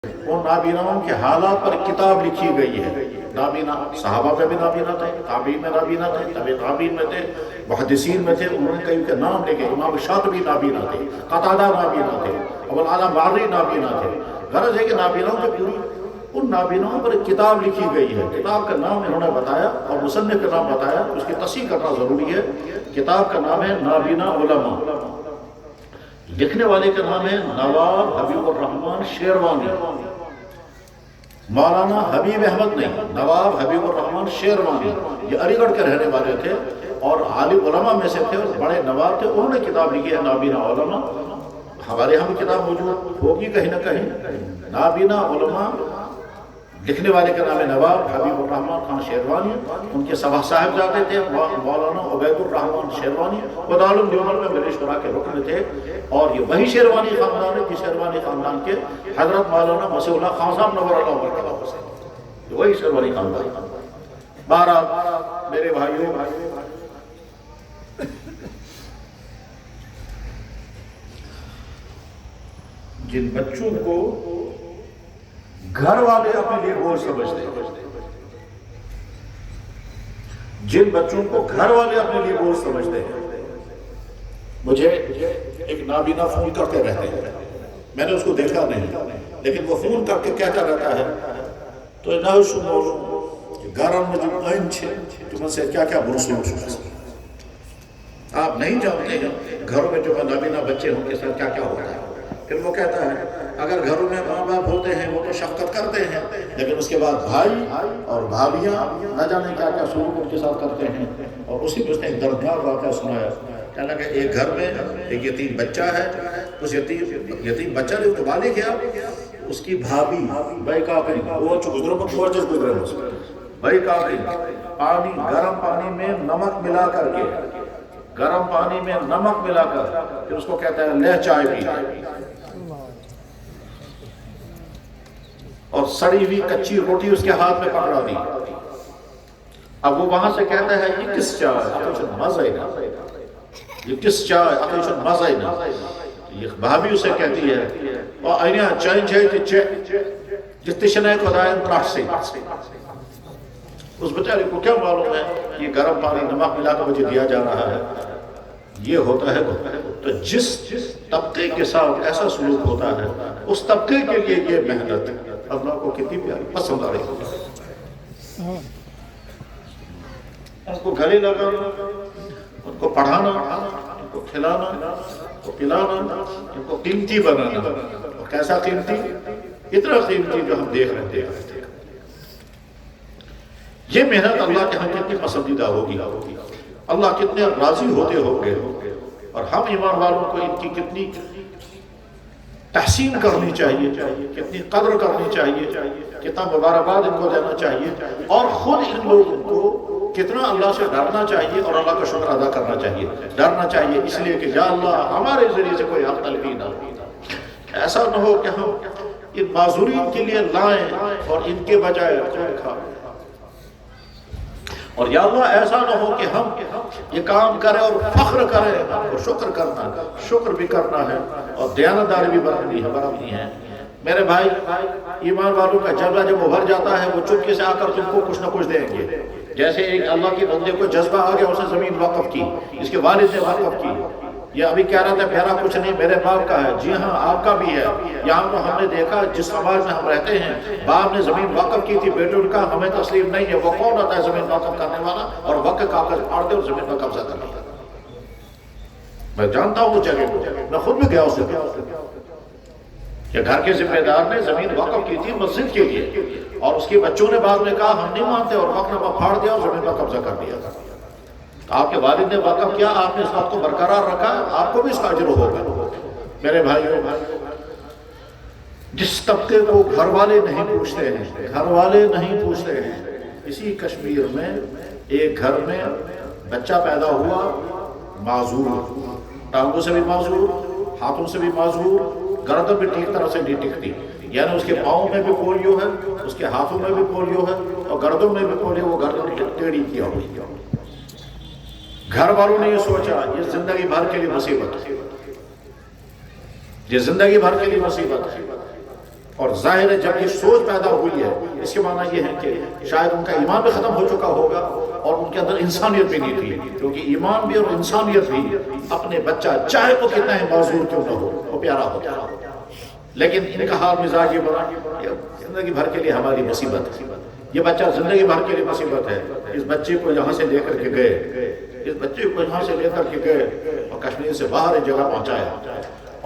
وہ نابیناؤں کے حالات پر کتاب لکھی گئی ہے۔ نابینا صحابہ میں بھی نابینا تھے، تابعین میں نابینا تھے، تابع تابعین میں تھے، محدثین میں تھے، انہوں نے کئی کے نام لے کے امام شاطبی نابینا تھے، قتادہ نابینا تھے، ابو الاعلیٰ ماوردی نابینا تھے۔ غرض ہے کہ نابیناؤں کے پوری ان نابیناؤں پر کتاب لکھی گئی ہے۔ کتاب کا نام انہوں نے بتایا اور مصنف کا نام بتایا، اس کی تصحیح کرنا ضروری ہے۔ کتاب کا نام ہے نابینا علماء، لکھنے والے کا نام ہے نواب حبیب الرحمن شیروانی، مولانا حبیب احمد نہیں، نواب حبیب الرحمن شیروانی۔ یہ علی گڑھ کے رہنے والے تھے اور عالم علماء میں سے تھے اور بڑے نواب تھے۔ انہوں نے کتاب لکھی ہے نابینا علماء۔ ہمارے یہاں بھی کتاب موجود ہوگی کہیں نہ کہیں، نابینا علماء، لکھنے والے کا نام ہے نواب حبیب الرحمن خان شیروانی۔ ان کے سبا صاحب جاتے تھے مولانا عبید الرحمن شیروانی، وہ دارالعلوم دیوبند میں مجلس شورا کے رکن تھے، اور یہ وہی شیروانی خاندان ہے جس شیروانی خاندان کے حضرت مولانا مسیح اللہ خان صاحب نور اللہ وبرکاتہ سے، یہ وہی شیروانی خاندان۔ بہرحال میرے بھائیوں، جن بچوں کو گھر والے اپنے لیے بوجھ سمجھتے ہیں، جن بچوں کو گھر والے اپنے لیے بوجھ سمجھتے ہیں، مجھے ایک نابینا فون کرتے رہتے ہیں، میں نے اس کو دیکھا نہیں لیکن وہ فون کر کے کہتا رہتا ہے تو نہ سنو گھروں میں جو آئین چھے تم سے کیا کیا برسوں آپ نہیں جانتے ہیں گھروں میں جو نابینا بچے ہوں کے ساتھ کیا کیا ہوتا ہے۔ پھر وہ کہتا ہے اگر گھروں میں ماں باپ ہوتے ہیں وہ تو شفقت کرتے ہیں، لیکن اس کے بعد بھائی اور بھابیاں نہ جانے کیا کیا سلوک ان کے ساتھ کرتے ہیں۔ اور اسی میں اس نے ایک دردناک واقعہ سنایا، کہنا کہ ایک گھر میں ایک یتیم بچہ ہے، اس یتیم بچہ نے تو بالغ کیا، اس کی بھابی بھائی کاکری وہ گزروں پر موجز گزرے بھائی کاکری پانی گرم پانی میں نمک ملا کر کے، گرم پانی میں نمک ملا کر پھر اس کو کہتا ہے لے چائے پی، اور سڑی ہوئی کچی روٹی اس کے ہاتھ میں پکڑا دی۔ اب وہ وہاں سے کہتا ہے یہ کس چائے مزہ ہی نہ، یہ کس چائے مزہ ہی نہ۔ یہ بھابی اسے کہتی ہے اور اینیا چائن چائے جس تشنہ خدایان پراٹ سے، اس بیچارے کو کیا معلوم ہے یہ گرم پانی نمک ملا کر مجھے دیا جا رہا ہے، یہ ہوتا ہے۔ تو جس طبقے کے ساتھ ایسا سلوک ہوتا ہے اس طبقے کے لیے یہ محنت اللہ کو کتنی پیاری پسند آ رہی ہے۔ ان کو گھرے لگانا، ان کو پڑھانا، ان کو کھلانا، ان کو پلانا، ان کو قیمتی بنانا، اور کیسا قیمتی؟ اتنا قیمتی جو ہم دیکھ رہے ہیں۔ یہ محنت اللہ کے ہاں کتنی پسندیدہ ہوگی، اللہ کتنے راضی ہوتے ہوں گے، اور ہم ایمان والوں کو ان کی کتنی تحسین کرنی چاہیے، کتنی قدر کرنی چاہیے، کتنا مبارکباد ان کو دینا چاہیے، اور خود ان لوگوں کو کتنا اللہ سے ڈرنا چاہیے اور اللہ کا شکر ادا کرنا چاہیے۔ ڈرنا چاہیے اس لیے کہ یا اللہ ہمارے ذریعے سے کوئی حق تلفی نہ ہو، ایسا نہ ہو کہ ہم ان معذورین کے لیے لائیں اور ان کے بجائے کوئی کھائیں، اور یا اللہ ایسا نہ ہو کہ ہم یہ کام کریں اور فخر کریں، اور شکر کرنا، شکر بھی کرنا ہے اور دیانتداری بھی برتنی ہے۔ میرے بھائی ایمان والوں کا جذبہ جب ابھر جاتا ہے وہ چپکے سے آ کر تم کو کچھ نہ کچھ دیں گے۔ جیسے ایک اللہ کے بندے کو جذبہ آ گیا، اسے زمین وقف کی، اس کے والد نے وقف کی، یہ ابھی کہہ رہا تھا میرا کچھ نہیں میرے باپ کا ہے، جی ہاں آپ کا بھی ہے۔ یہاں تو ہم نے دیکھا جس سماج میں ہم رہتے ہیں باپ نے زمین وقف کی تھی بیٹے ان کا ہمیں تسلیم نہیں ہے، وہ کون ہوتا ہے زمین وقف کرنے والا اور وقف کاغذ پھاڑ دے اور زمین پر قبضہ کر لیا؟ میں جانتا ہوں اس جگہ کو، میں خود بھی گیا اس جگہ کہ گھر کے ذمہ دار نے زمین وقف کی تھی مسجد کے لیے، اور اس کے بچوں نے بعد میں کہا ہم نہیں مانتے اور وقف پر پھاڑ دیا اور زمین پر قبضہ کر دیا۔ آپ کے والد نے وقف کیا، آپ نے اس بات کو برقرار رکھا، آپ کو بھی اس کا اجر ہوگا۔ میرے بھائیوں، جس طبقے کو گھر والے نہیں پوچھتے ہیں، گھر والے نہیں پوچھتے ہیں، اسی کشمیر میں ایک گھر میں بچہ پیدا ہوا معذور، ٹانگوں سے بھی معذور، ہاتھوں سے بھی معذور، گردن بھی ٹھیک طرح سے نہیں ٹکتی، یعنی اس کے پاؤں میں بھی پولیو ہے، اس کے ہاتھوں میں بھی پولیو ہے اور گردن میں بھی پولیو، وہ گردن ٹیڑھی کیا ہوئی۔ گھر والوں نے یہ سوچا یہ زندگی بھر کے لیے مصیبت ہے، یہ زندگی بھر کے لیے مصیبت ہے، اور ظاہر ہے جب یہ سوچ پیدا ہوئی ہے اس کے معنی یہ ہے کہ شاید ان کا ایمان بھی ختم ہو چکا ہوگا اور ان کے اندر انسانیت بھی نہیں تھی، کیونکہ ایمان بھی اور انسانیت بھی اپنے بچہ چاہے وہ کتنا ہی معذور کیوں نہ ہو وہ پیارا ہوتا ہے۔ لیکن ان کا حال مزاج یہ بنا زندگی بھر کے لیے ہماری مصیبت ہے، یہ بچہ زندگی بھر کے لیے مصیبت ہے۔ اس بچے کو یہاں سے لے کر کے گئے، اس بچے کو یہاں سے لے کر کے گئے اور کشمیر سے باہر ایک جگہ پہنچایا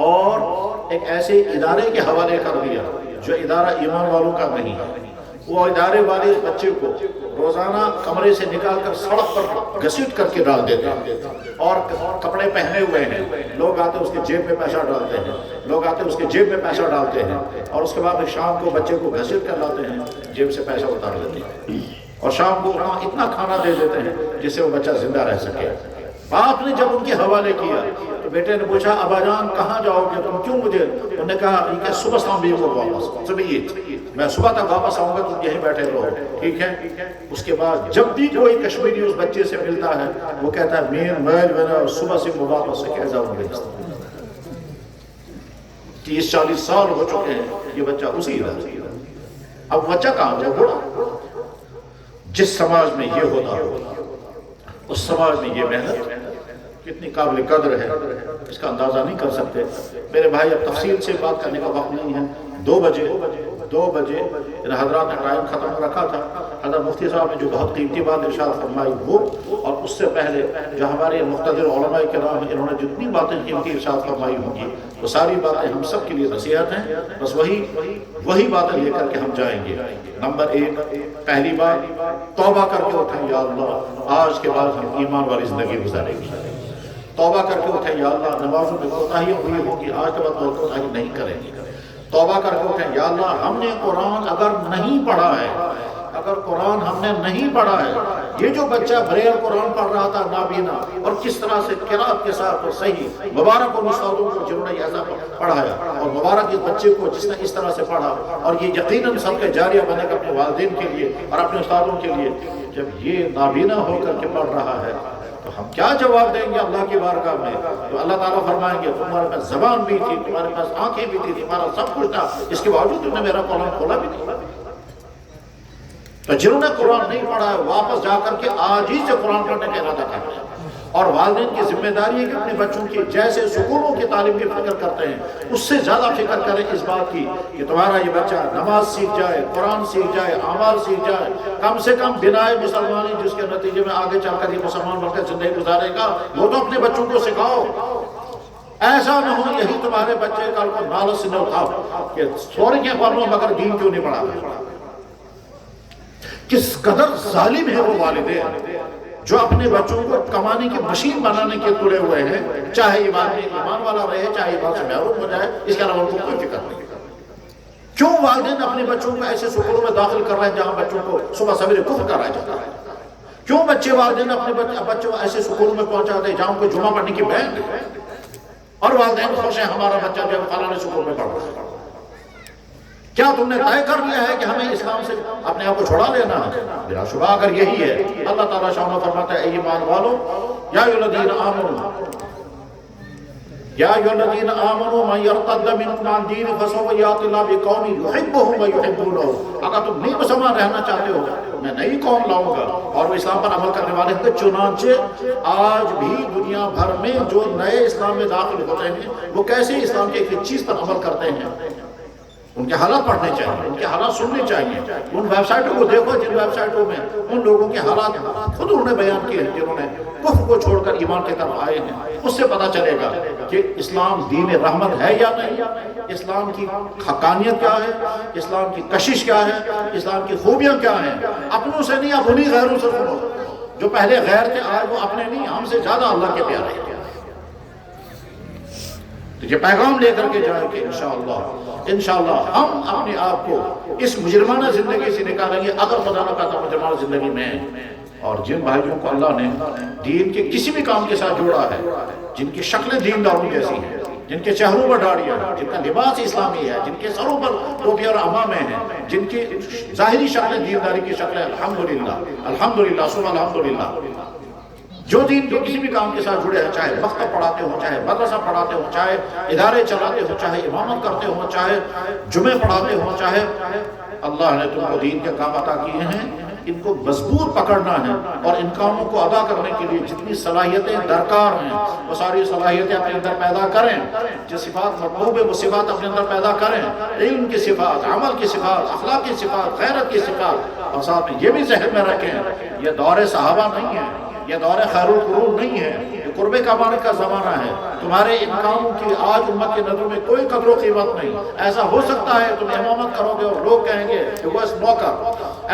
اور ایک ایسے ادارے کے حوالے کر دیا جو ادارہ ایمان والوں کا نہیں ہے۔ وہ ادارے والے اس بچے کو روزانہ کمرے سے نکال کر سڑک پر گھسیٹ کر کے ڈال دیتے ہیں اور کپڑے پہنے ہوئے ہیں، لوگ آتے اس کے جیب میں پیسہ ڈالتے ہیں، لوگ آتے اس کے جیب میں پیسہ ڈالتے ہیں اور اس کے بعد شام کو بچے کو گھسیٹ کر لاتے ہیں، جیب سے پیسہ اتار لیتے ہیں اور شام کو اتنا کھانا دے دیتے ہیں جس سے وہ بچہ زندہ رہ سکے۔ باپ نے جب ان کے حوالے کیا تو بیٹے نے پوچھا ابا جان کہاں جاؤ گے تم، کیوں مجھے؟ انہوں نے کہا کہ صبح شام بھی کو واپس میں صبح تک واپس آؤں گا تم یہیں بیٹھے رہو، ٹھیک ہے؟ اس کے بعد جب بھی کوئی کشمیری اس بچے سے ملتا ہے وہ کہتا ہے میں صبح سے واپس سے کہہ جاؤں گا۔ 30-40 سال ہو چکے ہیں یہ بچہ اسی ادارے، اب بچہ کہاں جائے؟ جس سماج میں یہ ہوتا ہو اس سماج میں یہ محنت کتنی قابل قدر ہے اس کا اندازہ نہیں کر سکتے۔ میرے بھائی اب تفصیل سے بات کرنے کا وقت نہیں ہے۔ 2 بجے حضرات نے ٹائم ختم رکھا تھا، حضرت مفتی صاحب نے جو بہت قیمتی بات ارشاد فرمائی وہ، اور اس سے پہلے جو ہمارے مقتدر علماء کرام ہیں انہوں نے جتنی باتیں قیمتی ارشاد فرمائی ہوں گی وہ ساری باتیں ہم سب کے لیے نصیحت ہیں، بس وہی باتیں لے کر کے ہم جائیں گے۔ نمبر 1، پہلی بات توبہ کر کے اٹھیں یا اللہ آج کے بعد ہم ایمان والی زندگی گزاریں گے۔ توبہ کر کے اٹھیں یا اللہ نمازوں میں کوتاہیاں ہوئی ہوگی آج کے بعد کوتاہی نہیں کریں گے۔ توبہ کر کے اٹھیں یا اللہ ہم نے قرآن اگر نہیں پڑھا ہے، اگر قرآن ہم نے نہیں پڑھا ہے، یہ جو بچہ بریل قرآن پڑھ رہا تھا نابینا اور کس طرح سے قرات کے ساتھ اور صحیح، مبارک ان استادوں کو جنہوں نے ایسا پڑھایا اور مبارک اس بچے کو جس نے اس طرح سے پڑھا، اور یہ یقیناً سب کے جاریہ بنے گا اپنے والدین کے لیے اور اپنے استادوں کے لیے۔ جب یہ نابینا ہو کر کے پڑھ رہا ہے تو ہم کیا جواب دیں گے اللہ کی بارگاہ میں؟ تو اللہ تعالیٰ فرمائیں گے تمہارے پاس زبان بھی تھی، تمہارے پاس آنکھیں بھی تھی، تمہارا سب کچھ تھا، اس کے باوجود تم نے میرا قرآن کھولا بھی نہیں۔ تو جنہوں نے قرآن نہیں پڑھا ہے واپس جا کر کے آج ہی سے قرآن پڑھنے کا ارادہ کرتے ہیں، اور والدین کی ذمہ داری ہے کہ اپنے بچوں کی جیسے سکولوں کی تعلیم کی فکر کرتے ہیں اس سے زیادہ فکر کریں اس بات کی کہ تمہارا یہ بچہ نماز سیکھ جائے، قرآن سیکھ جائے، اعمال سیکھ جائے، کم سے کم بنائے مسلمانی جس کے نتیجے میں آگے چل کر یہ مسلمان بن کر زندگی گزارے گا، وہ تو اپنے بچوں کو سکھاؤ۔ ایسا نہ ہو یہی تمہارے بچے کل کو نالت سے نہ اٹھاؤ کہ سوریاں پڑھو مگر دین کیوں نہیں پڑھا۔ کس قدر ظالم ہے وہ والدین جو اپنے بچوں کو کمانے کی مشین بنانے کے تلے ہوئے ہیں، چاہے ایمان والا رہے چاہے ایمان سے محروم ہو جائے، اس کے علاوہ ان کو کوئی فکر نہیں۔ کیوں والدین اپنے بچوں کو ایسے سکولوں میں داخل کر رہے ہیں جہاں بچوں کو صبح سویرے کفر کرایا جاتا ہے؟ کیوں بچے والدین اپنے بچوں کو ایسے سکولوں میں پہنچاتے ہیں جہاں ان کو جمعہ پڑھنے کی بین ہے اور والدین خوش ہیں ہمارا بچہ جو فلانے سکول میں پڑھ رہا ہے؟ کیا تم نے طے کر لیا ہے کہ ہمیں اسلام سے اپنے آپ کو چھڑا لینا ہے؟ بلا شبہ اگر یہی ہے اللہ تعالیٰ شاہ فرماتا ہے اے ایمان والو یا ایھا الذین آمنوا من یرتد منکم عن دینہ فسوف یأتی اللہ بقوم یحبهم ویحبونہ۔ اگر تم نہیں مسلمان رہنا چاہتے ہو میں نئی قوم لاؤں گا اور وہ اسلام پر عمل کرنے والے ہیں۔ چنانچہ آج بھی دنیا بھر میں جو نئے اسلام میں داخل ہوتے ہیں وہ کیسے اسلام کے ایک چیز پر عمل کرتے ہیں؟ ان کے حالات پڑھنے چاہیے، ان کے حالات سننے چاہیے، ان ویب سائٹوں کو دیکھو جن ویب سائٹوں میں ان لوگوں کے حالات خود انہوں نے بیان کیے ہیں جنہوں نے کفر کو چھوڑ کر ایمان کی طرف آئے ہیں۔ اس سے پتہ چلے گا کہ اسلام دین رحمت ہے یا نہیں، اسلام کی حقانیت کیا ہے، اسلام کی کشش کیا ہے، اسلام کی خوبیاں کیا ہیں۔ اپنوں سے نہیں آپ انہیں غیروں سے سنو، جو پہلے غیر تھے آج وہ اپنے نہیں، ہم سے زیادہ اللہ کے پیارے ہیں۔ تو یہ پیغام لے کر کے جائیں کہ انشاءاللہ ہم اپنے آپ کو اس مجرمانہ زندگی سے نکالیں گے اگر خدا نہ کہتا مجرمانہ زندگی میں۔ اور جن بھائیوں کو اللہ نے دین کے کسی بھی کام کے ساتھ جوڑا ہے، جن کی شکلیں دینداروں جیسی ہیں، جن کے چہروں پر داڑھیاں ہیں، جن کا لباس اسلامی ہے، جن کے سروں پر ٹوپی اور عمامے ہیں، جن کی ظاہری شکلیں دینداری کی شکلیں، الحمدللہ الحمدللہ ثم الحمدللہ، جو دین کے کسی بھی کام کے ساتھ جڑے ہیں، چاہے مکتب پڑھاتے ہوں، چاہے مدرسہ پڑھاتے ہوں، چاہے ادارے چلاتے ہوں، چاہے امامت کرتے ہوں، چاہے جمعے پڑھاتے ہوں، چاہے اللہ نے تم کو دین کے کام عطا کیے ہیں، ان کو مضبوط پکڑنا ہے اور ان کاموں کو ادا کرنے کے لیے جتنی صلاحیتیں درکار ہیں وہ ساری صلاحیتیں اپنے اندر پیدا کریں، جو صفات مطلوب ہے وہ صفات اپنے اندر پیدا کریں، علم کی صفات، عمل کی صفات، اخلاق کی صفات، غیرت کی صفات، اور ساتھ میں یہ بھی ذہن میں رکھیں یہ دور صحابہ نہیں ہے، یہ دور خیر القرون نہیں ہے، یہ قرب کعبہ کا زمانہ ہے، تمہارے ان کاموں کی آج امت کے نظر میں کوئی قدر و قیمت نہیں۔ ایسا ہو سکتا ہے تم امامت کرو گے اور لوگ کہیں گے کہ وہ اس نوکر،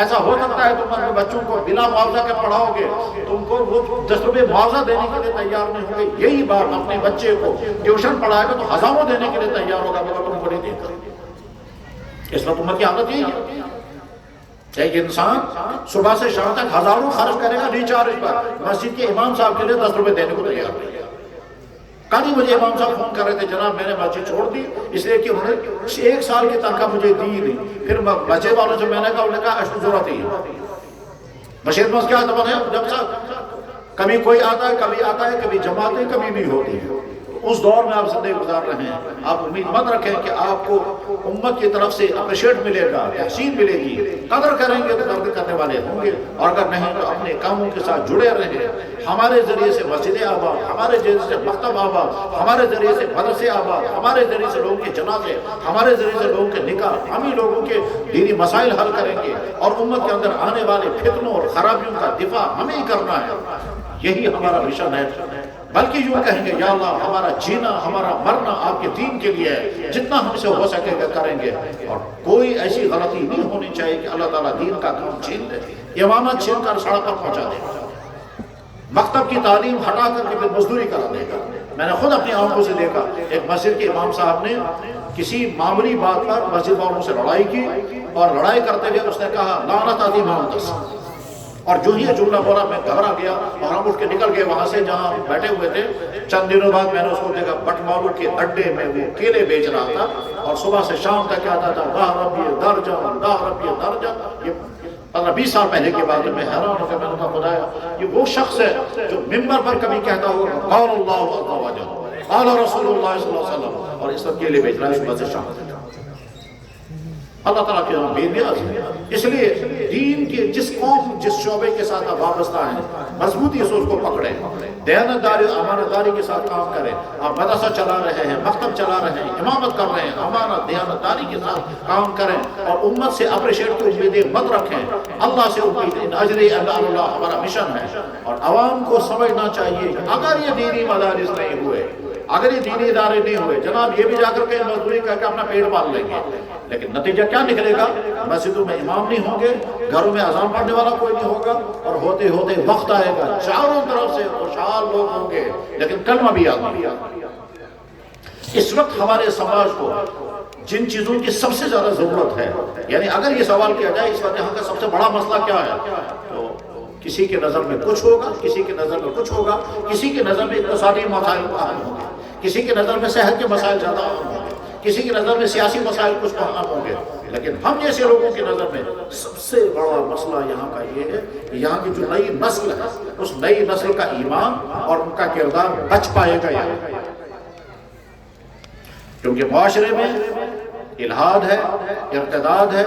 ایسا ہو سکتا ہے تم اپنے بچوں کو بلا معاوضہ کے پڑھاؤ گے، تم کو وہ 10 روپے معاوضہ دینے کے لیے تیار نہیں ہوں گے، یہی بات اپنے بچے کو ٹیوشن پڑھائے گا تو ہزاروں دینے کے لیے تیار ہوگا مگر تم کو نہیں دیتا۔ اس وقت امت کی حالت یہی ہے، ایک انسان صبح سے شام تک ہزاروں خرچ کرے گا ریچارج پر، مسجد کے امام صاحب کے لیے 10 روپے دینے کو تیار نہیں ہے۔ کل ہی مجھے امام صاحب فون کر رہے تھے، جناب میں نے مسجد چھوڑ دی اس لیے کہ انہوں نے 1 سال کی تنخواہ مجھے دی نہیں۔ پھر بچے والوں سے میں نے کہا، انہوں نے کہا اشو ضرورت ہی بشیر مس کیا دبن ہے، جب صاحب کبھی کوئی آتا ہے کبھی جماعتیں کبھی بھی ہوتی ہیں، اس دور میں آپ زندگی گزار رہے ہیں، آپ امید مت رکھیں کہ آپ کو امت کی طرف سے اپریشیٹ ملے گا، تحسین ملے گی، قدر کریں گے تو قدر کرنے والے ہوں گے، اور اگر نہیں تو اپنے کاموں کے ساتھ جڑے رہیں۔ ہمارے ذریعے سے مسجدیں آباد، ہمارے ذریعے سے مکتب آباد، ہمارے ذریعے سے مدرسے آباد، ہمارے ذریعے سے لوگوں کے جنازے، ہمارے ذریعے سے لوگوں کے نکاح، ہم ہی لوگوں کے دینی مسائل حل کریں گے، اور امت کے اندر آنے والے فتنوں اور خرابیوں کا دفاع ہمیں ہی کرنا ہے۔ یہی ہمارا مشن ہے، بلکہ یوں کہیں گے یا اللہ ہمارا جینا ہمارا مرنا آپ کے دین کے لیے ہے، جتنا ہم سے ہو سکے گا کریں گے، اور کوئی ایسی غلطی نہیں ہونی چاہیے کہ اللہ تعالیٰ دین کا کام چھین دے، امامت چھین کر سڑک پر پہنچا دے گا، مکتب کی تعلیم ہٹا کر کے پھر مزدوری کرا دے گا۔ میں نے خود اپنی آنکھوں سے دیکھا، ایک مسجد کے امام صاحب نے کسی معمولی بات پر مسجد والوں سے لڑائی کی، اور لڑائی کرتے ہوئے اس نے کہا لعنت آتی محمد، اور جو ہی یہ جملہ بولا میں گھبرا گیا اور ہم اٹھ کے نکل گئے وہاں سے جہاں بیٹھے ہوئے تھے۔ چند دنوں بعد میں نے اس کو دیکھا بٹمالو کے اڈے میں وہ کیلے بیچ رہا تھا، اور صبح سے شام تک کہتا تھا داہ ربی درجہ داہ ربی درجہ۔ یہ 15-20 سال پہلے کی بات ہے، میں حیران ہو کے میں نے کہا خدایا یہ وہ شخص ہے جو منبر پر کبھی کہتا ہوگا قال اللہ عز و جل قال رسول اللہ صلی اللہ علیہ وسلم، اور اس وقت کیلے بیچ رہا ہے صبح سے شام تک۔ اللہ تعالیٰ کے بے نیاز ہے، اس لیے دین کے جس قوم جس شعبے کے ساتھ آپ وابستہ ہیں مضبوطی سے اس کو پکڑیں، دیانتداری امانتداری کے ساتھ کام کریں۔ آپ مدرسہ چلا رہے ہیں، مکتب چلا رہے ہیں، امامت کر رہے ہیں، امانت دیانتداری کے ساتھ کام کریں، اور امت سے اپریشیٹ کی امیدیں مت رکھیں، اللہ سے امید اجر اللہ ہمارا مشن ہے۔ اور عوام کو سمجھنا چاہیے کہ اگر یہ دینی مدارس نہیں ہوئے، اگر یہ دینی ادارے نہیں ہوئے، جناب یہ بھی جا کر کے مزدوری کر کے اپنا پیٹ پال لیں گے، لیکن نتیجہ کیا نکلے گا؟ مسجدوں میں امام نہیں ہوں گے، گھروں میں اذان پڑھنے والا کوئی نہیں ہوگا، اور ہوتے ہوتے وقت آئے گا چاروں طرف سے خوشحال لوگ ہوں گے لیکن کلمہ بھی یاد نہیں آتا۔ اس وقت ہمارے سماج کو جن چیزوں کی سب سے زیادہ ضرورت ہے، یعنی اگر یہ سوال کیا جائے اس وقت یہاں کا سب سے بڑا مسئلہ کیا ہے، تو کسی کے نظر میں کچھ ہوگا، کسی کے نظر میں کچھ ہوگا، کسی کے نظر میں اقتصادی مسائل اہم ہوں گے، کسی کے نظر میں صحت کے مسائل زیادہ اہم ہوں گے، کسی کی نظر میں سیاسی مسائل کچھ اہم ہوں گے، لیکن ہم جیسے لوگوں کی نظر میں سب سے بڑا مسئلہ یہاں کا یہ ہے کہ یہاں کی جو نئی نسل ہے اس نئی نسل کا ایمان اور ان کا کردار بچ پائے گا یہاں، کیونکہ معاشرے میں الہاد ہے، ارتداد ہے،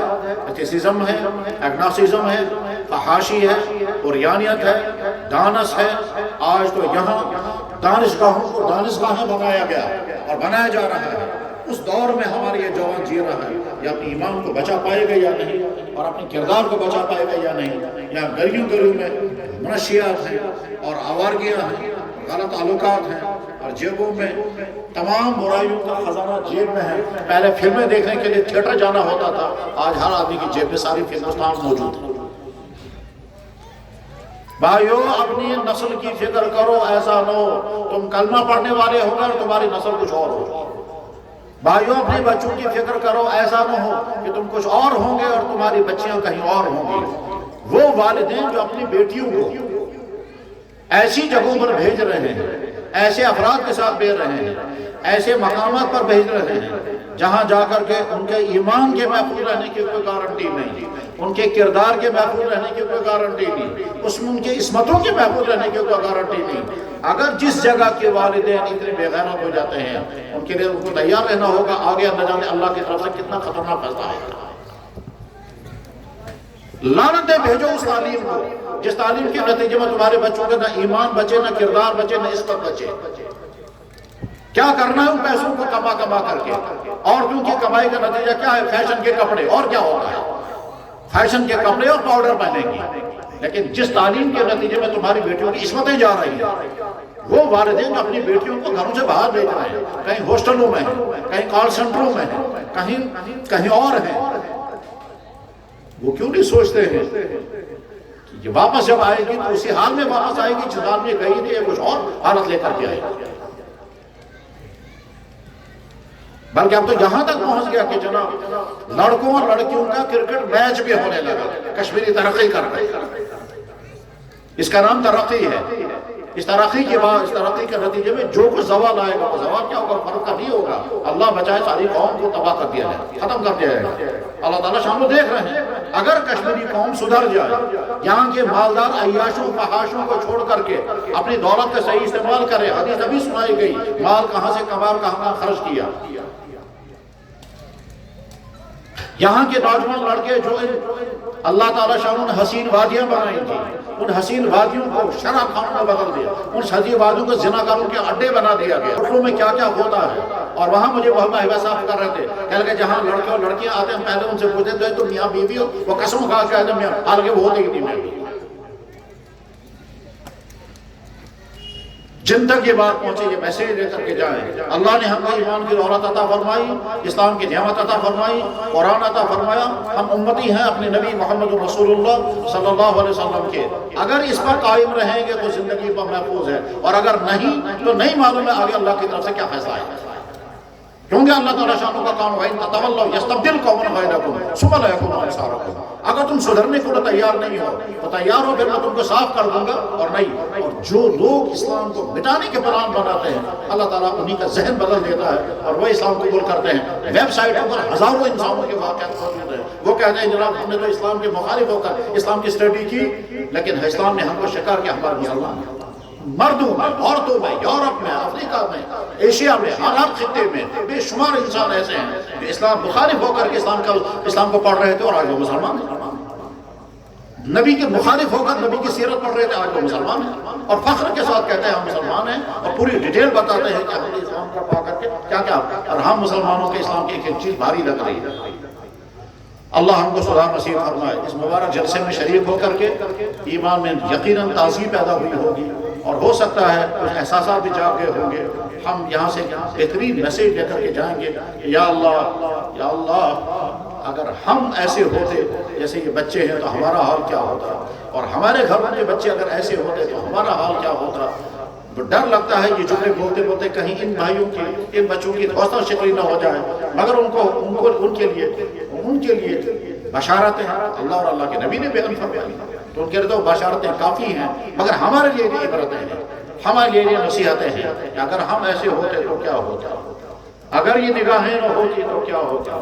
ایتھیسزم ہے، ایگناسزم ہے، فحاشی ہے، اوریانیت ہے، دانس ہے۔ آج تو یہاں دانشگاہوں کو دانشگاہیں بنایا گیا اور بنایا جا رہا ہے۔ اس دور میں ہمارے یہ جوان جی رہا ہے، یا اپنی ایمان کو بچا پائے گا یا نہیں، اور اپنے کردار کو بچا پائے گا یا نہیں، یا گلیوں گلیوں میں منشیات ہیں اور آوارگیاں ہیں، غلط تعلقات ہیں، اور جیبوں میں تمام برائیوں کا خزانہ جیب میں ہے۔ پہلے فلمیں دیکھنے کے لیے تھیٹر جانا ہوتا تھا، آج ہر آدمی کی جیب میں ساری فلمستان موجود ہے۔ بھائیو اپنی نسل کی فکر کرو، ایسا نہ ہو تم کلمہ پڑھنے والے ہو گئے اور تمہاری نسل کچھ اور ہو۔ بھائیو اپنے بچوں کی فکر کرو، ایسا نہ ہو کہ تم کچھ اور ہوں گے اور تمہاری بچیاں کہیں اور ہوں گی۔ وہ والدین جو اپنی بیٹیوں کو ایسی جگہوں پر بھیج رہے ہیں، ایسے افراد کے ساتھ بھیج رہے ہیں، ایسے مقامات پر بھیج رہے ہیں جہاں جا کر کے ان کے ایمان کے محفوظ رہنے کی کوئی گارنٹی نہیں، ان کے کردار کے محفوظ رہنے کی کوئی گارنٹی نہیں، اس میں ان کے عصمتوں کے محفوظ رہنے کی کوئی گارنٹی نہیں۔ اگر جس جگہ کے والدین اتنے بے غیرت ہو جاتے ہیں، ان کے لیے ان کو تیار رہنا ہوگا، آگے نہ جانے اللہ کی طرف سے کتنا خطرناک فیصلہ آئے گا۔ لعنتیں بھیجو اس تعلیم کو جس تعلیم کے نتیجے میں تمہارے بچوں کے نہ ایمان بچے، نہ کردار بچے، نہ عصمت بچے۔ کیا کرنا ہے ان پیسوں کو کما کر کے؟ عورتوں کی کمائی کا نتیجہ کیا ہے؟ فیشن کے کپڑے، اور کیا ہوتا ہے؟ فیشن کے کپڑے اور پاؤڈر پہنیں گی۔ لیکن جس تعلیم کے نتیجے میں تمہاری بیٹیوں کی عصمتیں جا رہی ہیں، وہ والدین اپنی بیٹیوں کو گھروں سے باہر بھیج رہے ہیں، کہیں ہاسٹلوں میں ہیں، کہیں کال سینٹروں میں ہیں، کہیں اور ہیں۔ وہ کیوں نہیں سوچتے ہیں کہ یہ واپس جب آئے گی تو اسی حال میں واپس آئے گی جس حال میں گئی تھی، یا کچھ اور حالت لے کر کے آئے گی؟ بلکہ اب تو یہاں تک پہنچ گیا کہ جناب لڑکوں اور لڑکیوں کا کرکٹ میچ بھی ہونے لگا۔ کشمیری ترقی کر رہے ہیں، اس کا نام ترقی ہے۔ اس ترقی کے بعد، اس ترقی کے نتیجے میں جو کچھ زوال آئے گا، وہ زوال کیا ہوگا؟ فرق کا نہیں ہوگا۔ اللہ بچائے ساری قوم کو تباہ کر دیا جائے، ختم کر دیا جائے گا۔ اللہ تعالیٰ شام کو دیکھ رہے ہیں، اگر کشمیری قوم سدھر جائے، یہاں کے مالدار عیاشوں فحاشوں کو چھوڑ کر کے اپنی دولت کا صحیح استعمال کرے۔ حدیث ابھی سنائی گئی، مال کہاں سے کمایا اور کہاں خرچ کیا۔ یہاں کے نوجوان لڑکے جو اللہ تعالیٰ شاہ نے حسین وادیاں بنائی تھی، ان حسین وادیوں کو شراب خانوں میں بدل دیا، ان حسین وادیوں کو زناکاروں کے اڈے بنا دیا گیا۔ ہوٹلوں میں کیا کیا ہوتا ہے۔ اور وہاں مجھے محمد حبیب صاحب کر رہے تھے، کہہ لگے جہاں لڑکے اور لڑکیاں آتے ہیں، پہلے ان سے پوچھتے تھے تو میاں بیوی ہو؟ وہ قسم کھا کے آتے ہیں میاں، حالانکہ وہ ہوتے ہی نہیں میں۔ جن تک یہ بات پہنچے، یہ میسیج لے کر کے جائیں۔ اللہ نے ہم کو ایمان کی دولت عطا فرمائی، اسلام کی نعمت عطا فرمائی، قرآن عطا فرمایا۔ ہم امتی ہیں اپنے نبی محمد رسول اللہ صلی اللہ علیہ وسلم کے۔ اگر اس پر قائم رہیں گے تو زندگی پر محفوظ ہے، اور اگر نہیں تو نہیں معلوم ہے آگے اللہ کی طرف سے کیا فیصلہ آئے گا۔ کیونکہ اللہ تعالیٰ شانوں کا کام ہے، تتولوا یستبدل قوما غیرکم ثم لا یکونوا امثالکم۔ اگر تم سدھرنے کو تیار نہیں ہو تو تیار ہو، پھر میں تم کو صاف کر دوں گا۔ اور نہیں، اور جو لوگ اسلام کو مٹانے کے پلان بناتے ہیں، اللہ تعالیٰ انہی کا ذہن بدل دیتا ہے اور وہ اسلام قبول کرتے ہیں۔ ویب سائٹوں پر ہزاروں انسانوں کے واقعات موجود ہیں، وہ کہتے ہیں جناب ہم نے تو اسلام کے مخالف ہو کر اسلام کی اسٹڈی کی، لیکن اسلام نے ہم کو شکار کیا ہمارے مسلمان ہیں۔ مردوں میں، عورتوں میں، یورپ میں، افریقہ میں، ایشیا میں، ہر خطے میں بے شمار انسان ایسے ہیں جو اسلام مخالف ہو کر کے اسلام کو پڑھ رہے تھے اور آج وہ مسلمان ہیں۔ نبی کے مخالف ہو کر نبی کی سیرت پڑھ رہے تھے، آج وہ مسلمان ہیں، اور فخر کے ساتھ کہتے ہیں ہم مسلمان ہیں، اور پوری ڈیٹیل بتاتے ہیں کہ ہم نے اسلام پر پا کر کے کیا کیا، اور ہم مسلمانوں کے اسلام کی ایک چیز بھاری لگ رہی ہے۔ اللہ ہم کو صلاح نصیب فرمائے۔ اس مبارک جلسے میں شریک ہو کر کے ایمان میں یقیناً تازگی پیدا ہوئی ہوگی، اور ہو سکتا ہے کچھ احساسات بھی جاگے ہوں گے۔ ہم یہاں سے بہترین میسیج لے کر کے جائیں گے، یا اللہ اگر ہم ایسے ہوتے جیسے یہ بچے ہیں تو ہمارا حال کیا ہوتا، اور ہمارے گھر کے بچے اگر ایسے ہوتے تو ہمارا حال کیا ہوتا۔ ڈر لگتا ہے یہ جملے بولتے بولتے کہیں ان بھائیوں کی، ان بچوں کی حوصلہ شکنی نہ ہو جائے، مگر ان کے لیے بشارتیں اللہ اور اللہ کے نبی نے بیان فرمائی، تو ان کے لیے تو بشارتیں کافی ہیں، مگر ہمارے لیے بھی عبرتیں ہیں، ہمارے لیے نصیحتیں ہیں کہ اگر ہم ایسے ہوتے تو کیا ہوتا، اگر یہ نگاہیں نہ ہوتی تو کیا ہوتا،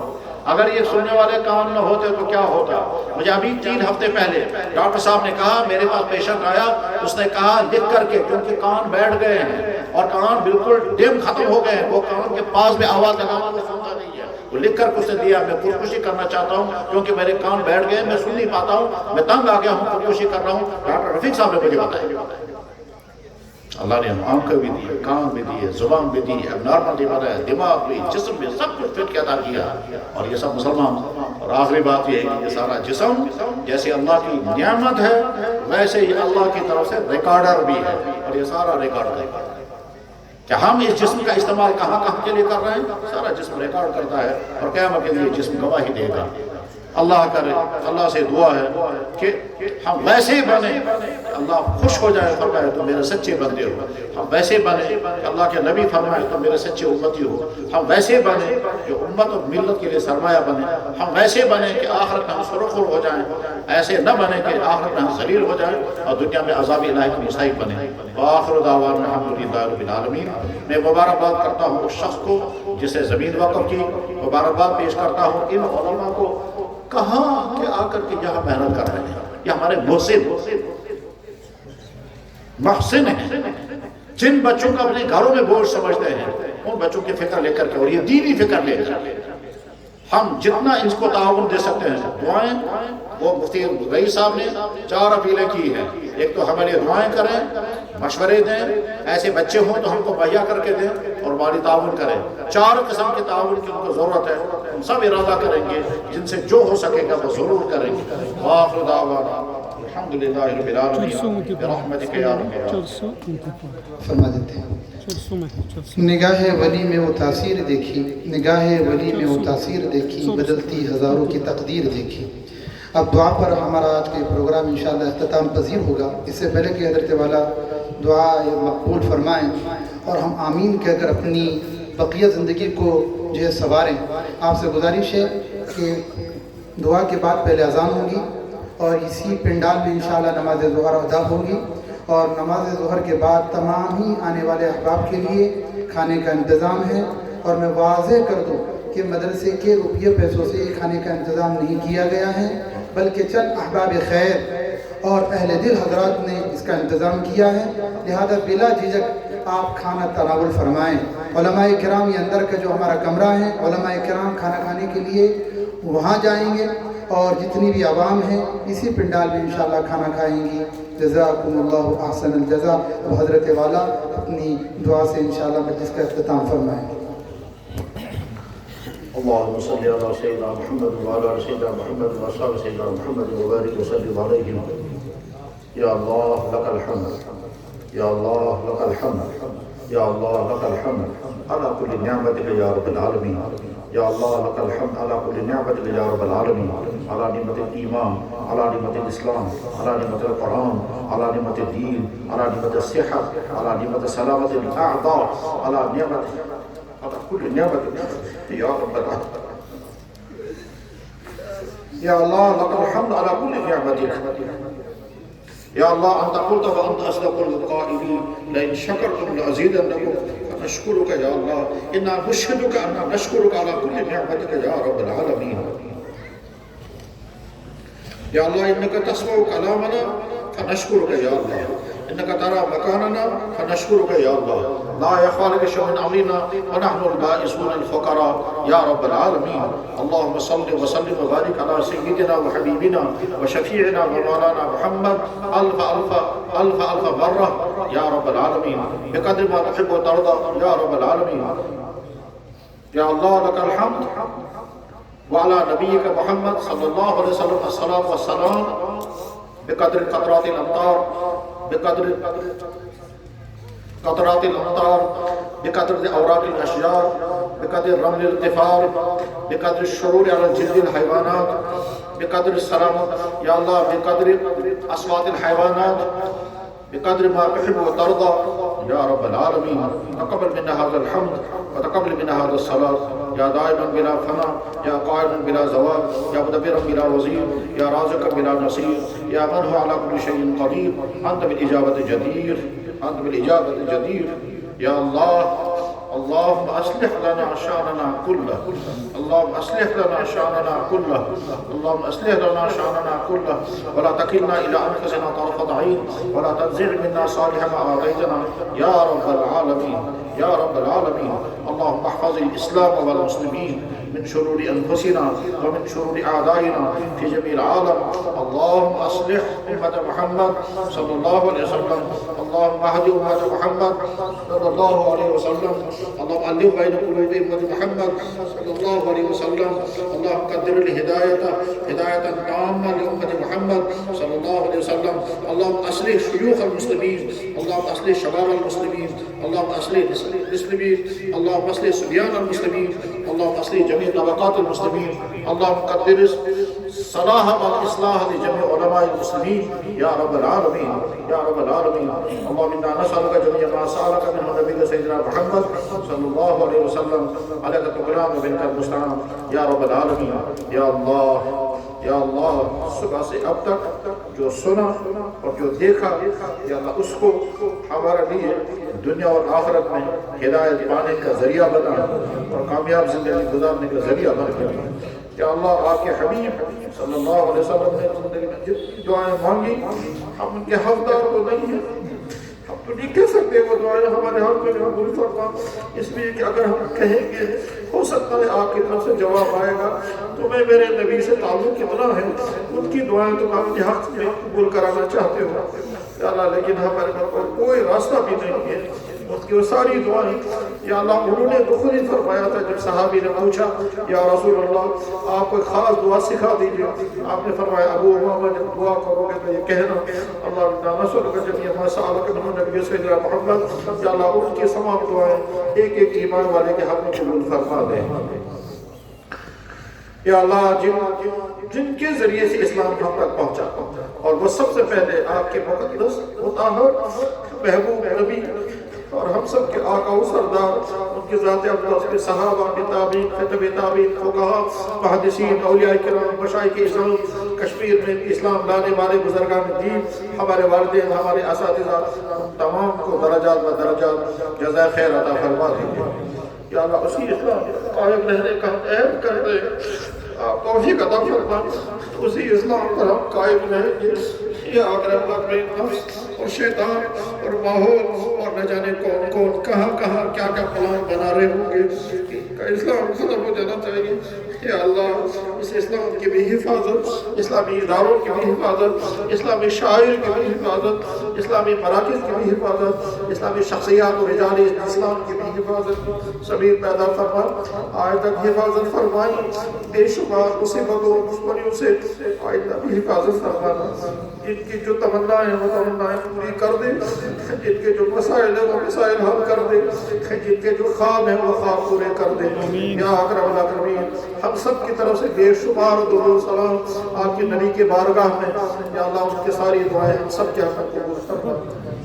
اگر یہ سننے والے کان نہ ہوتے تو کیا ہوتا۔ مجھے ابھی 3 ہفتے پہلے ڈاکٹر صاحب نے کہا، میرے پاس پیشنٹ آیا، اس نے کہا لکھ کر کے، کیونکہ کان بیٹھ گئے ہیں اور کان بالکل ڈیم ختم ہو گئے ہیں، وہ کان کے پاس میں آواز لگانا وہ سنتا نہیں ہے، وہ لکھ کر اس نے دیا، میں خودکشی کرنا چاہتا ہوں کیونکہ میرے کان بیٹھ گئے، میں سن نہیں پاتا ہوں، میں تنگ آ گیا ہوں، خودکشی کر رہا ہوں۔ ڈاکٹر رفیق صاحب نے مجھے بتایا اللہ نے ہم آنکھیں بھی دی، کان بھی دی، زبان بھی دی، اب نارمل بھی بنا ہے، دماغ بھی، جسم بھی، سب کچھ فٹ کے عطا کیا، اور یہ سب مسلمان۔ اور آخری بات یہ ہے کہ یہ سارا جسم جیسے اللہ کی نعمت ہے ویسے ہی اللہ کی طرف سے ریکارڈر بھی ہے، اور یہ سارا ریکارڈ ہے کہ ہم اس جسم کا استعمال کہاں کہاں کے لیے کر رہے ہیں، سارا جسم ریکارڈ کرتا ہے، اور قیامت کے لیے جسم گواہی دے گا۔ اللہ کرے، اللہ سے دعا ہے کہ ہم ویسے بنیں، اللہ خوش ہو جائے، فرمائے تو میرے سچے بندے ہو، ہم ویسے بنیں اللہ کے نبی فرمائے تو میرے سچے امتی ہو، ہم ویسے بنیں جو امت اور ملت کے لیے سرمایہ بنیں، ہم ویسے بنیں کہ آخرت میں ہم سرخور ہو جائیں، ایسے نہ بنیں کہ آخرت میں ہم ذلیل ہو جائیں اور دنیا میں عذاب الہی کے مستحق بنیں۔ وآخر دعوانا الحمدللہ رب العالمین۔ میں مبارکباد کرتا ہوں اس شخص کو جسے زمین وقف کی، مبارکباد پیش کرتا ہوں ان علماء کو کہاں کہ آ کر کے یہاں محنت کر رہے ہیں. یہ ہمارے محسن ہیں جن بچوں کو اپنے گھروں میں بوجھ سمجھتے ہیں، ان بچوں کی فکر لے کر کے، اور یہ دینی فکر لے کر کے ہم جتنا ان کو تعاون دے سکتے ہیں. دعائیں، وہ مفتی رئیس صاحب نے 4 اپیلیں کی ہیں. ایک تو ہمارے لیے دعائیں کریں، مشورے دیں، ایسے بچے ہوں تو ہم کو مہیا کر کے دیں، اور مالی تعاون کریں. 4 قسم کے تعاون کی ان کو ضرورت ہے. ہم سب ارادہ کریں گے، جن سے جو ہو سکے گا وہ ضرور کریں گے. وآخر دعوانا الحمدللہ رب العالمین برحمتک یا رب. فرما دیتے ہیں. نگاہ ولی میں وہ تاثیر دیکھی، نگاہ ولی میں وہ تاثیر دیکھی، بدلتی ہزاروں کی تقدیر دیکھی. اب دعا پر ہمارا آج کے پروگرام انشاءاللہ اختتام پذیر ہوگا. اس سے پہلے کہ حضرت والا دعا مقبول فرمائیں اور ہم آمین کہہ کر اپنی بقیہ زندگی کو جو ہے سنواریں، آپ سے گزارش ہے کہ دعا کے بعد پہلے اذان ہوگی اور اسی پنڈال میں انشاءاللہ نماز ظہر ادا ہوگی، اور نماز ظہر کے بعد تمام ہی آنے والے احباب کے لیے کھانے کا انتظام ہے. اور میں واضح کر دوں کہ مدرسے کے روپیے پیسوں سے کھانے کا انتظام نہیں کیا گیا ہے، بلکہ چند احباب خیر اور اہل دل حضرات نے اس کا انتظام کیا ہے. لہذا بلا جھجک آپ کھانا تناول فرمائیں. علماء کرام یہ اندر کا جو ہمارا کمرہ ہے، علماء کرام کھانا کھانے کے لیے وہاں جائیں گے، اور جتنی بھی عوام ہے اسی پنڈال میں انشاءاللہ کھانا کھائیں گی. جزاکم اللہ احسن الجزا. اور حضرت والا اپنی دعا سے انشاءاللہ مجلس کا اختتام فرمائیں. اللهم صل على سيدنا محمد وعلى آل سيدنا محمد وأصحاب سيدنا محمد وبارك وسلم عليهم. يا الله لك الحمد، يا الله لك الحمد، يا الله لك الحمد على كل نعمتك يا رب العالمين. يا الله لك الحمد على كل نعمتك يا رب العالمين، على نعمة الإيمان، على نعمة الإسلام، على نعمة القرآن، على نعمة الدين، على نعمة الصحة، على نعمة سلامة الأعضاء، على نعمة على كل نعمة يا رب العالمين. يا الله لك الحمد على كل نعمتك. يا الله أنت قلت وأنت أصدق القائلين لئن شكرتم لأزيدنكم. فنشكرك يا الله، إنا نشهدك أن نشكرك على كل نعمتك يا رب العالمين. يا الله إنك تسمع كلامنا فنشكرك يا الله، إنك ترى مكاننا فنشكرك يا الله. لا يخفى لك شيء من أمرنا ونحن البائسون الفقراء يا رب العالمين. اللهم صل وسلم وبارك على سيدنا وحبيبنا وشفيعنا ومولانا محمد ألف ألف ألف ألف مرة يا رب العالمين، بقدر ما تحب وترضى يا رب العالمين. يا الله لك الحمد، وعلى نبيك محمد صلى الله عليه وسلم الصلاة والسلام بقدر قطرات الأمطار، بقدر قطرات الأمطار، بقدر أوراق الأشجار، بقدر رمل القفار، بقدر الشرور على جلد الحيوانات، بقدر السلام يا الله، بقدر أصوات الحيوانات، بقدر ما تحب وترضى يا رب العالمين. تقبل منا هذا الحمد وتقبل منا هذا الصلاة يا دائما بلا فنا، يا قائما بلا زوال، يا مدبرا بلا وزير، يا رازقا بلا نصير، يا من هو على كل شيء قدير. أنت بالإجابة جدير، أنت بالإجابة جدير يا الله. اللهم أصلح لنا شأننا كله، اللهم أصلح لنا شأننا كله، اللهم أصلح لنا شأننا كله، ولا تكلنا إلى أنفسنا طرفة عين، ولا تنزع منا صالح ما أعطيتنا يا رب العالمين يا رب العالمين. اللهم احفظ الإسلام والمسلمين من شرور أنفسنا ومن شرور أعدائنا في جميع العالم. اللهم أصلح أمة محمد صلى الله عليه وسلم، اللهم اهد أمة محمد صلى الله عليه وسلم، اللهم ألف بين قلوب أمة محمد صلى الله عليه وسلم. اللهم قدر الهداية هداية تامة لأمة محمد صلى الله عليه وسلم. اللهم أصلح شيوخ المسلمين، اللهم أصلح شباب المسلمين، اللهم أصلح المسلمين، اللهم أصلح صبيان المسلمين، اللهم أصلح جميع طبقات المسلمين. اللهم قدر صلاح والإصلاح لجميع علماء المسلمين يا رب العالمين يا رب العالمين. اللهم إنا نسألك جميع ما سألك منه نبيك سيدنا محمد صلى الله عليه وسلم، عليك الكلام وبنك المستعان يا رب العالمين. يا الله یا اللہ صبح سے اب تک جو سنا اور جو دیکھا یا اللہ اس کو ہمارے لیے دنیا اور آخرت میں ہدایت پانے کا ذریعہ بنا اور کامیاب زندگی گزارنے کا ذریعہ بنا یا اللہ آپ کے حبیب صلی اللہ علیہ وسلم نے زندگی میں جتنی دعائیں مانگی ہم ان کے حقدار تو نہیں ہیں، ہم تو نہیں کہہ سکتے وہ دعائیں ہمارے حق میں قبول فرما، اس لیے کہ اگر ہم کہیں گے ہو سکتا ہے آپ کی طرف سے جواب آئے گا، تمہیں میرے نبی سے تعلق کتنا ہے، ان کی دعائیں تم اپنے حق میں قبول کرانا چاہتے ہو یا اللہ، لیکن ہمارے پاس کوئی راستہ بھی نہیں ہے ان کی وہ ساری دعائیں یا اللہ انہوں نے تو خود ہی فرمایا تھا جب صحابی نے پوچھا یا رسول اللہ آپ کوئی خاص دعا سکھا دیجئے، آپ نے فرمایا ابو امامہ جب دعا کرو گے تو یہ کہنا اللہ نسألک جميع ما سألک منہ نبی سیدنا محمد، یا اللہ ان کی تمام دعائیں ایک ایک ایمان والے کے حق میں قبول فرما دیں یا اللہ جن کے ذریعے سے اسلام ہم تک پہنچا اور وہ سب سے پہلے آپ کے مقدس مطہر محبوب نبی اور ہم سب کے آقا و سردار ان کے ذات اقدس کے صحابہ تابعین خطب تابعین فقہا محدثین اولیاء کرام مشائخ اسلام کشمیر میں اسلام لانے والے بزرگان دین ہمارے والدین ہمارے اساتذہ تمام کو درجات و درجات جزائے خیر عطا فرما دیجیے یا اللہ اسی اسلام قائم رہنے کا عہد کرتے آپ توفیق عطا فرما اسی اسلام پر ہم قائم رہیں گے یا اگر اللہ میں نفس اور شیطان اور ماحول اور نہ جانے کون کون کہاں کہاں کیا کیا پلان بنا رہے ہوں گے کہ اسلام ختم ہو جانا چاہیے یا اللہ اس اسلام کی بھی حفاظت، اسلامی اداروں کی بھی حفاظت، اسلامی شاعر کی بھی حفاظت، اسلامی مراکز کی بھی حفاظت، اسلامی شخصیات و رجال اسلام کی بھی حفاظت سبھی پیدا فرما آج تک حفاظت فرمائی بے شمار مصیبتوں دشمنیوں سے آئندہ بھی حفاظت فرمانا جن کی جو تمنائیں وہ تمنائیں پوری کر دے، جن کے جو مسائل ہیں وہ مسائل حل کر دے، جن کے جو خواب ہیں وہ خواب پورے کر دے یا اکرم الاکرمین ہم سب کی طرف سے بے شمار درود سلام آپ کے نبی کے بارگاہ میں یا اللہ ان کے ساری دعائیں ہم سب کے حق میں قبول فرما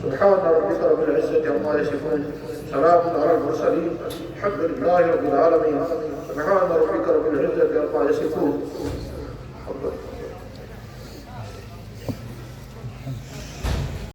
سبحان ربک رب العزة عما یصفون سلام علی المرسلین الحمد للہ رب العالمین سبحان ربک رب العزة عما یصفون